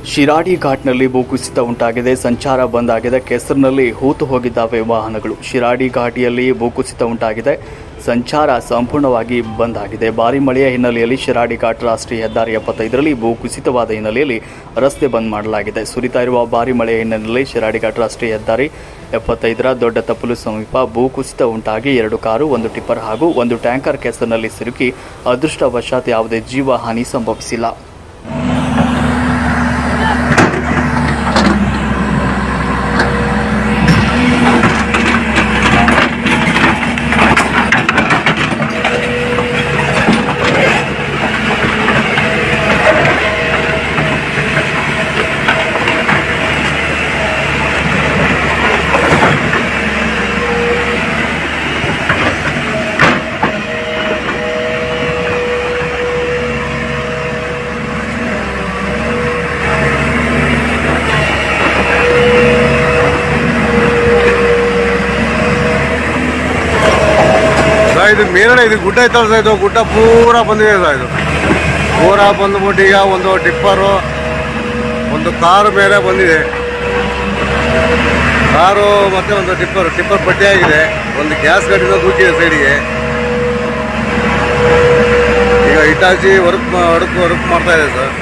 ಶಿರಾಡಿ ಘಾಟ್ನಲ್ಲಿ ಭೂಕುಸಿತ ಉಂಟಾಗಿದೆ. ಸಂಚಾರ ಬಂದ್ ಆಗಿದೆ. ಕೆಸರಿನಲ್ಲಿ ಹೂತು ಹೋಗಿದ್ದಾವೆ ವಾಹನಗಳು. ಶಿರಾಡಿ ಘಾಟಿಯಲ್ಲಿ ಭೂಕುಸಿತ ಉಂಟಾಗಿದೆ. ಸಂಚಾರ ಸಂಪೂರ್ಣವಾಗಿ ಬಂದ್ ಆಗಿದೆ. ಭಾರಿ ಮಳೆಯ ಹಿನ್ನೆಲೆಯಲ್ಲಿ ಶಿರಾಡಿ ಘಾಟ್ ರಾಷ್ಟ್ರೀಯ ಹೆದ್ದಾರಿ 75ರಲ್ಲಿ ಭೂಕುಸಿತವಾದ ಹಿನ್ನೆಲೆಯಲ್ಲಿ ರಸ್ತೆ ಬಂದ್ ಮಾಡಲಾಗಿದೆ. ಸುರಿತಾ ಇರುವ ಭಾರಿ ಮಳೆಯ ಹಿನ್ನೆಲೆಯಲ್ಲಿ ಶಿರಾಡಿ ಘಾಟ್ ರಾಷ್ಟ್ರೀಯ ಹೆದ್ದಾರಿ 75ರ ದೊಡ್ಡ ತಪ್ಪಲು ಸಮೀಪ ಭೂಕುಸಿತ ಉಂಟಾಗಿ 2 ಕಾರು, 1 ಟಿಪ್ಪರ್ ಹಾಗೂ 1 ಟ್ಯಾಂಕರ್ ಕೆಸರಿನಲ್ಲಿ ಸಿಲುಕಿ ಅದೃಷ್ಟವಶಾತ್ ಯಾವುದೇ ಜೀವ ಹಾನಿ ಸಂಭವಿಸಿಲ್ಲ. ಇದು ಮೇಲ್ಗಡೆ ಇದು ಗುಡ್ಡ ಐತಲ್ಲ ಸರ್, ಇದು ಗುಡ್ಡ ಪೂರ ಬಂದಿದೆ ಸರ್. ಇದು ಪೂರ ಬಂದ್ಬಿಟ್ಟು ಈಗ ಒಂದು ಟಿಪ್ಪರು, ಒಂದು ಕಾರು ಮೇಲೆ ಬಂದಿದೆ. ಕಾರು ಮತ್ತೆ ಒಂದು ಟಿಪ್ಪರ್ ಪಟ್ಟಿ ಆಗಿದೆ. ಒಂದು ಗ್ಯಾಸ್ ಗಾಡಿನ ದೂಕಿದೆ ಸೈಡಿಗೆ. ಈಗ ಹಿಟಾಚಿ ವರ್ಕ್ ಮಾಡ್ತಾ ಇದೆ ಸರ್.